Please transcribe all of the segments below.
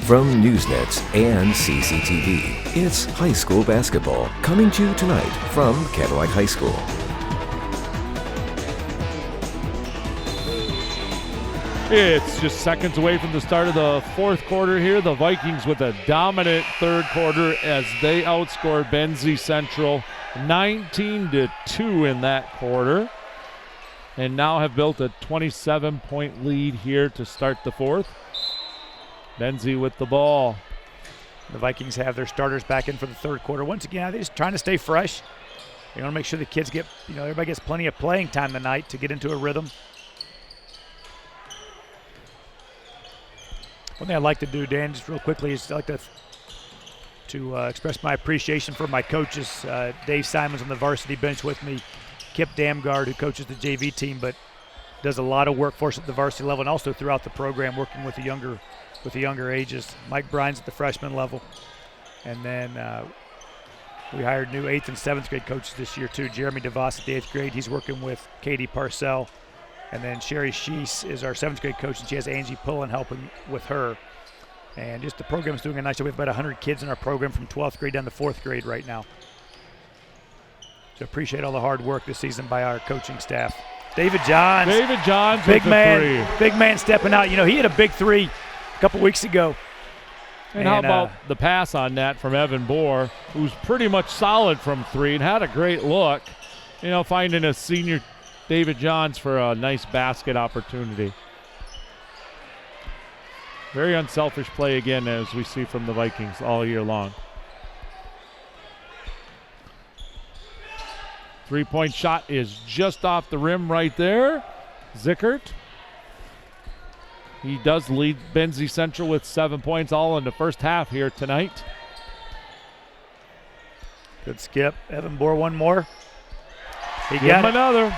From Newsnets and CCTV, it's high school basketball coming to you tonight from Cadillac High School. It's just seconds away from the start of the fourth quarter here. The Vikings with a dominant third quarter as they outscored Benzie Central 19-2 in that quarter, and now have built a 27-point lead here to start the fourth. Benzie with the ball. The Vikings have their starters back in for the third quarter. Once again, they're just trying to stay fresh. They want to make sure the kids get, everybody gets plenty of playing time tonight to get into a rhythm. One thing I'd like to do, Dan, just real quickly, is I'd like to express my appreciation for my coaches. Dave Simons on the varsity bench with me, Kip Damgard, who coaches the JV team, but does a lot of work for us at the varsity level and also throughout the program, working with the younger ages. Mike Bryan's at the freshman level, and then we hired new 8th and 7th grade coaches this year too. Jeremy DeVos at the 8th grade, he's working with Katie Parcell. And then Sherry Sheese is our 7th grade coach, and she has Angie Pullen helping with her. And just the program's doing a nice job. We have about 100 kids in our program from 12th grade down to 4th grade right now. So appreciate all the hard work this season by our coaching staff. David Johns. Big man stepping out. He hit a big three a couple weeks ago. And how about the pass on that from Evan Bohr, who's pretty much solid from three and had a great look, finding a senior David Johns for a nice basket opportunity. Very unselfish play again, as we see from the Vikings all year long. Three-point shot is just off the rim right there. Zickert. He does lead Benzie Central with 7 points all in the first half here tonight. Good skip. Evan Bohr one more. He got another.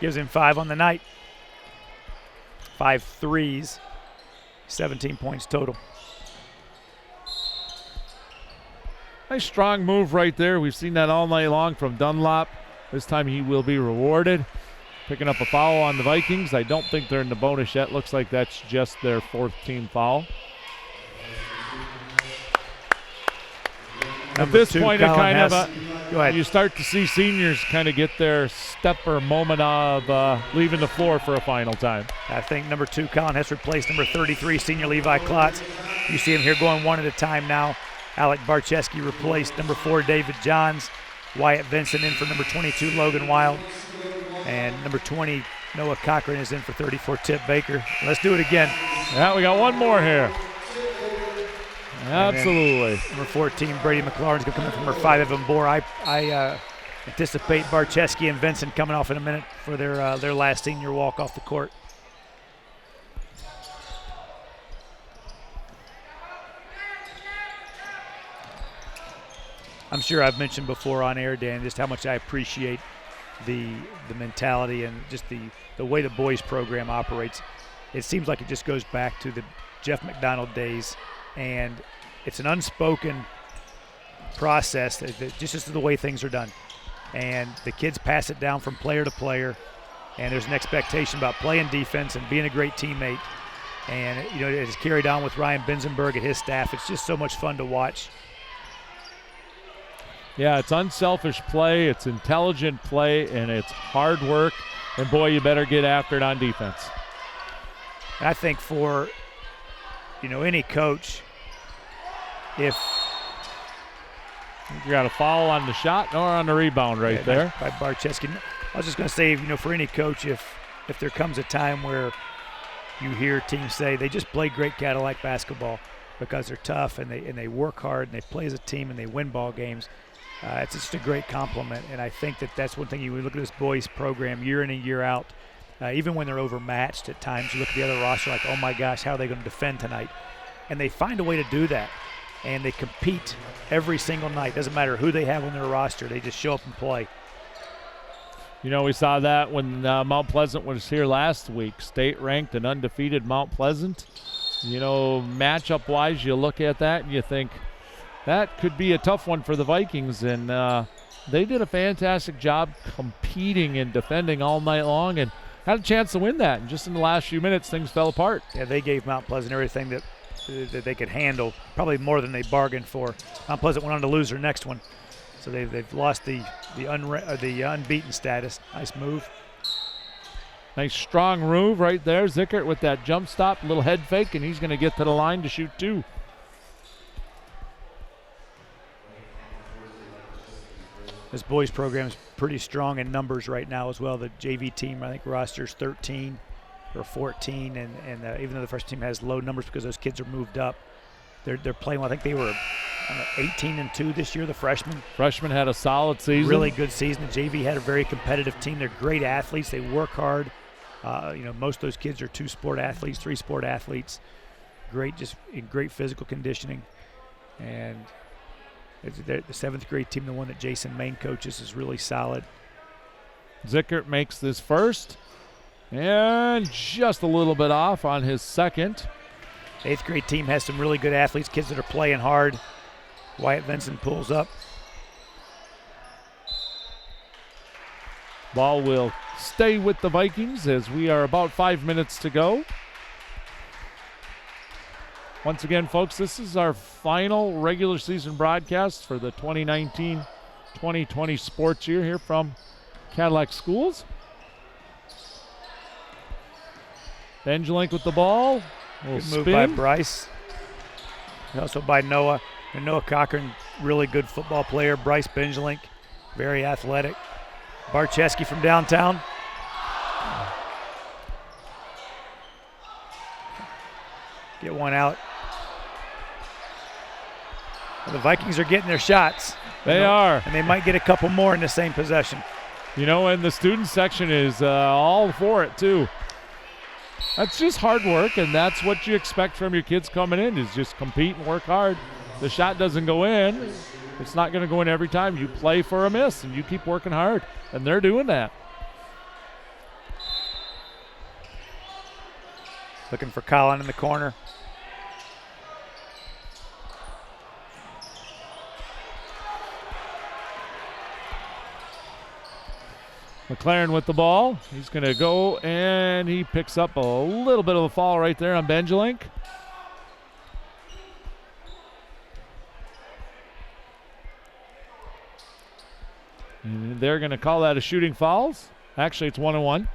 Gives him 5 on the night. 5 threes. 17 points total. Nice strong move right there. We've seen that all night long from Dunlop. This time he will be rewarded. Picking up a foul on the Vikings. I don't think they're in the bonus yet. Looks like that's just their 4th team foul. At this point, you start to see seniors kind of get their step or moment of leaving the floor for a final time. I think number 2, Colin Hess, replaced number 33, senior Levi Klotz. You see him here going one at a time now. Alec Barcheski replaced number 4, David Johns. Wyatt Vincent in for number 22, Logan Wild. And number 20, Noah Cochran is in for 34, Tip Baker. Let's do it again. Yeah, we got one more here. Absolutely. Number 14, Brady McLaurin's going to come in from number 5, Evan Bohr. I anticipate Barcheski and Vincent coming off in a minute for their last senior walk off the court. I'm sure I've mentioned before on air, Dan, just how much I appreciate the mentality and just the way the boys program operates. It seems like it just goes back to the Jeff McDonald days, and it's an unspoken process that just is the way things are done. And the kids pass it down from player to player, and there's an expectation about playing defense and being a great teammate. And it is carried on with Ryan Benzenberg and his staff. It's just so much fun to watch. Yeah, it's unselfish play, it's intelligent play, and it's hard work. And boy, you better get after it on defense. I think for any coach, if you got a foul on the shot or on the rebound right there by Barcheski. I was just going to say, for any coach, if there comes a time where you hear teams say they just play great Cadillac basketball because they're tough and they work hard and they play as a team and they win ball games, it's just a great compliment. And I think that's one thing. You look at this boys program year in and year out, even when they're overmatched at times, you look at the other roster like, oh my gosh, how are they going to defend tonight? And they find a way to do that. And they compete every single night. Doesn't matter who they have on their roster. They just show up and play. We saw that when Mount Pleasant was here last week. State-ranked and undefeated Mount Pleasant. Matchup-wise, you look at that and you think that could be a tough one for the Vikings. And they did a fantastic job competing and defending all night long. And had a chance to win that, and just in the last few minutes, things fell apart. Yeah, they gave Mount Pleasant everything that they could handle, probably more than they bargained for. Mount Pleasant went on to lose their next one, so they've lost the unbeaten status. Nice move. Nice strong move right there. Zickert with that jump stop, little head fake, and he's going to get to the line to shoot 2. This boys program is pretty strong in numbers right now as well. The JV team, I think, rosters 13 or 14, and even though the first team has low numbers because those kids are moved up, they're playing well. I think they were 18-2 this year, the freshmen. Freshmen had a solid season. Really good season. The JV had a very competitive team. They're great athletes. They work hard. Most of those kids are 2-sport athletes, 3-sport athletes. Just in great physical conditioning. And the 7th grade team, the one that Jason Main coaches, is really solid. Zickert makes this first, and just a little bit off on his second. 8th grade team has some really good athletes, kids that are playing hard. Wyatt Vinson pulls up. Ball will stay with the Vikings as we are about 5 minutes to go. Once again, folks, this is our final regular season broadcast for the 2019-2020 sports year here from Cadillac Schools. Benjelink with the ball. Good move by Bryce. And also by Noah. And Noah Cochran, really good football player. Bryce Benjelink, very athletic. Barczewski from downtown. Get one out. Well, the Vikings are getting their shots. They are. And they might get a couple more in the same possession. And the student section is all for it, too. That's just hard work, and that's what you expect from your kids coming in, is just compete and work hard. The shot doesn't go in. It's not going to go in every time. You play for a miss, and you keep working hard, and they're doing that. Looking for Colin in the corner. McLaren with the ball. He's going to go, and he picks up a little bit of a fall right there on Benjelink. And they're going to call that a shooting fouls. Actually, it's 1-1.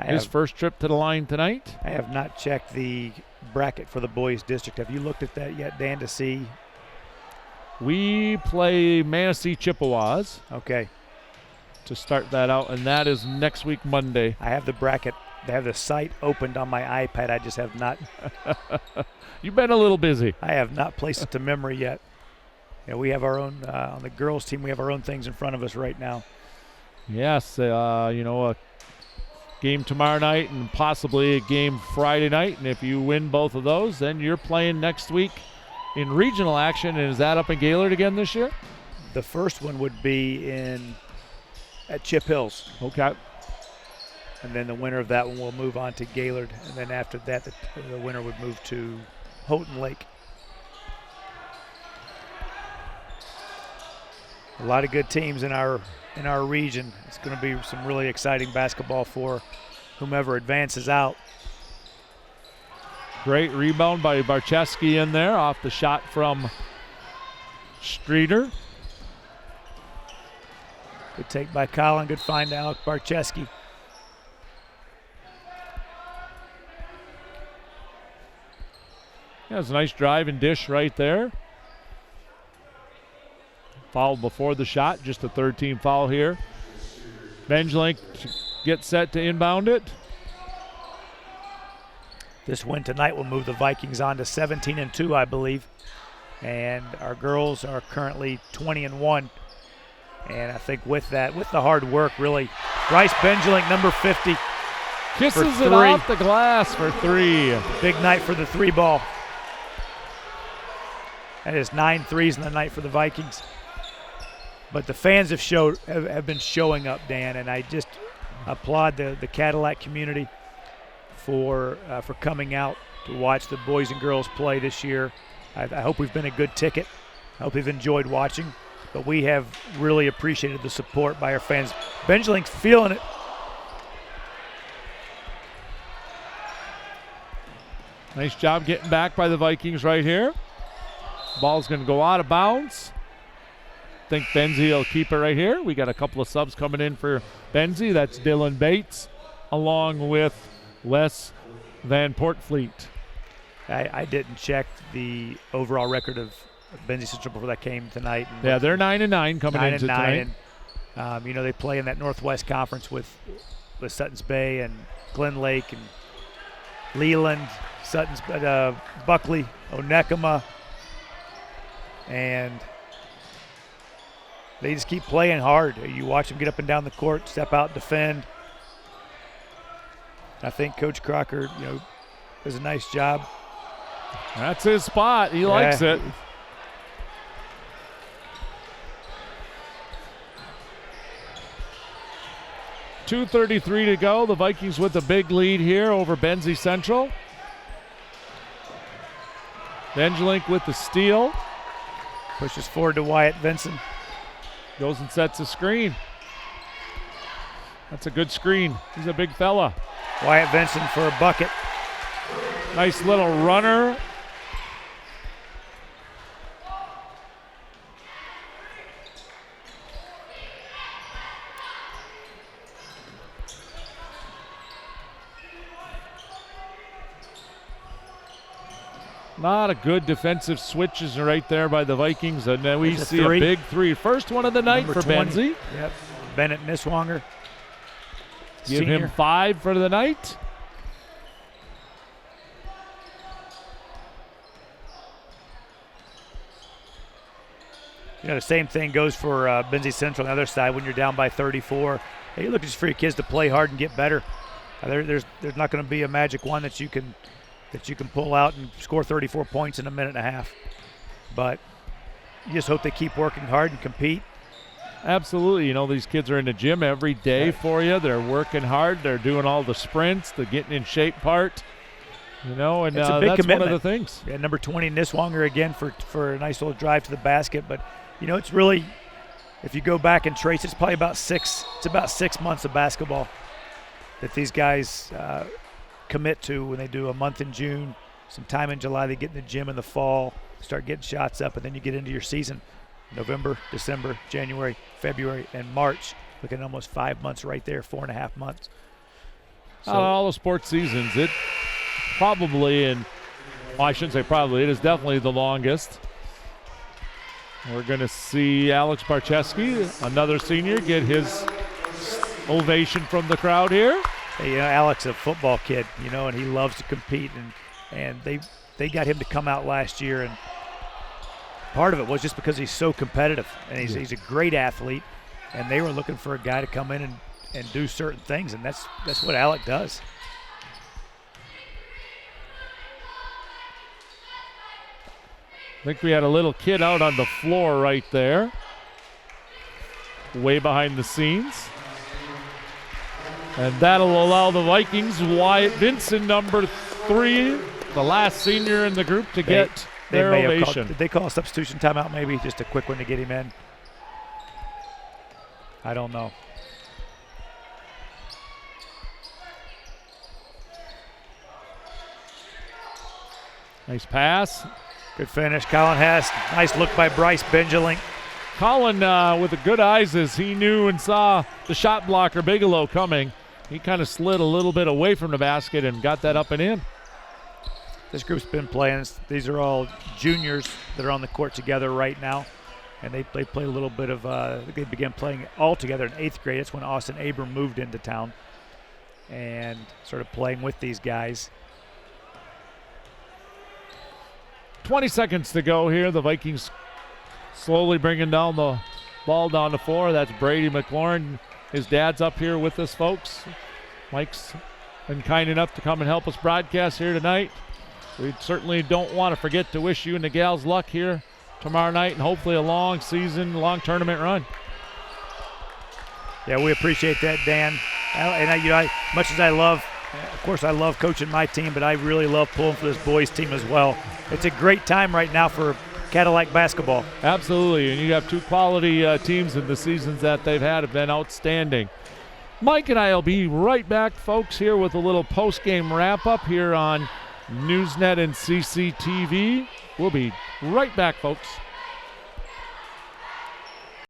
His first trip to the line tonight. I have not checked the bracket for the boys district. Have you looked at that yet, Dan, to see? We play Manistee Chippewas. Okay. To start that out, and that is next week, Monday. I have the bracket. I have the site opened on my iPad. I just have not. You've been a little busy. I have not placed it to memory yet. We have our own, on the girls team, we have our own things in front of us right now. Yes, a game tomorrow night and possibly a game Friday night. And if you win both of those, then you're playing next week in regional action. And is that up in Gaylord again this year? The first one would be at Chip Hills. Okay. And then the winner of that one will move on to Gaylord. And then after that, the winner would move to Houghton Lake. A lot of good teams in our region. It's going to be some really exciting basketball for whomever advances out. Great rebound by Barczewski in there off the shot from Streeter. Good take by Colin. Good find to Alec Barczewski. Yeah, it's a nice drive and dish right there. Foul before the shot, just a third-team foul here. Benjelink gets set to inbound it. This win tonight will move the Vikings on to 17-2, I believe. And our girls are currently 20-1. And I think with that, with the hard work, really, Bryce Benjelink, number 50. Kisses it off the glass for 3. Big night for the 3-ball. That is 9 threes in the night for the Vikings. But the fans have been showing up, Dan, and I just applaud the Cadillac community for coming out to watch the boys and girls play this year. I hope we've been a good ticket. I hope you've enjoyed watching. but we have really appreciated the support by our fans. Benjelink's feeling it. Nice job getting back by the Vikings right here. Ball's going to go out of bounds. Think Benzie will keep it right here. We got a couple of subs coming in for Benzie. That's Dylan Bates along with Wes Van Portfleet. I didn't check the overall record of Benzie Central before that came tonight. Yeah, they're 9-9 coming into tonight. And, they play in that Northwest Conference with Sutton's Bay and Glen Lake and Leland, Buckley, Onekama, and they just keep playing hard. You watch them get up and down the court, step out, defend. I think Coach Crocker, does a nice job. That's his spot. He likes it. .233 to go. The Vikings with a big lead here over Benzie Central. Benjelink with the steal. Pushes forward to Wyatt Vinson. Goes and sets a screen. That's a good screen. He's a big fella. Wyatt Vinson for a bucket. Nice little runner. Not a good defensive switches right there by the Vikings, and then we see a big three. First one of the night for Benzie. Yep, Bennett Niswanger. Give him 5 for the night. The same thing goes for Benzie Central on the other side. When you're down by 34, you're looking just for your kids to play hard and get better. There's not going to be a magic one that you can pull out and score 34 points in a minute and a half. But you just hope they keep working hard and compete. Absolutely. These kids are in the gym every day for you. They're working hard. They're doing all the sprints, the getting in shape part. And it's a big that's commitment. one of the things. Yeah, number 20, Niswanger again for a nice little drive to the basket. But, it's really, if you go back and trace, it's probably about 6 months of basketball that these guys commit to when they do a month in June, some time in July. They get in the gym in the fall, start getting shots up, and then you get into your season. November, December, January, February, and March. Looking at almost 5 months right there, 4.5 months. So all the sports seasons, it probably, I shouldn't say probably, it is definitely the longest. We're going to see Alex Barcheski, another senior, get his ovation from the crowd here. Hey, Alex, a football kid, and he loves to compete, and they got him to come out last year, and part of it was just because he's so competitive, and he's a great athlete, and they were looking for a guy to come in and do certain things, and that's what Alec does. I think we had a little kid out on the floor right there, way behind the scenes. And that'll allow the Vikings, Wyatt Vinson, number 3, the last senior in the group, to get their ovation. Did they call a substitution timeout maybe? Just a quick one to get him in? I don't know. Nice pass. Good finish. Colin Hess. Nice look by Bryce Benjelink. Colin with the good eyes as he knew and saw the shot blocker Bigelow coming. He kind of slid a little bit away from the basket and got that up and in. This group's been playing. These are all juniors that are on the court together right now. And they play a little bit of, they began playing all together in 8th grade. That's when Austin Abram moved into town and started playing with these guys. 20 seconds to go here. The Vikings slowly bringing down the ball down the floor. That's Brady McLaurin. His dad's up here with us, folks. Mike's been kind enough to come and help us broadcast here tonight. We certainly don't want to forget to wish you and the gals luck here tomorrow night, and hopefully a long season, long tournament run. Yeah, we appreciate that, Dan. And much as I love, of course, I love coaching my team, but I really love pulling for this boys team as well. It's a great time right now for Cadillac basketball. Absolutely, and you have two quality teams, and the seasons that they've had have been outstanding. Mike and I will be right back, folks, here with a little post-game wrap-up here on Newsnet and CCTV. We'll be right back, folks.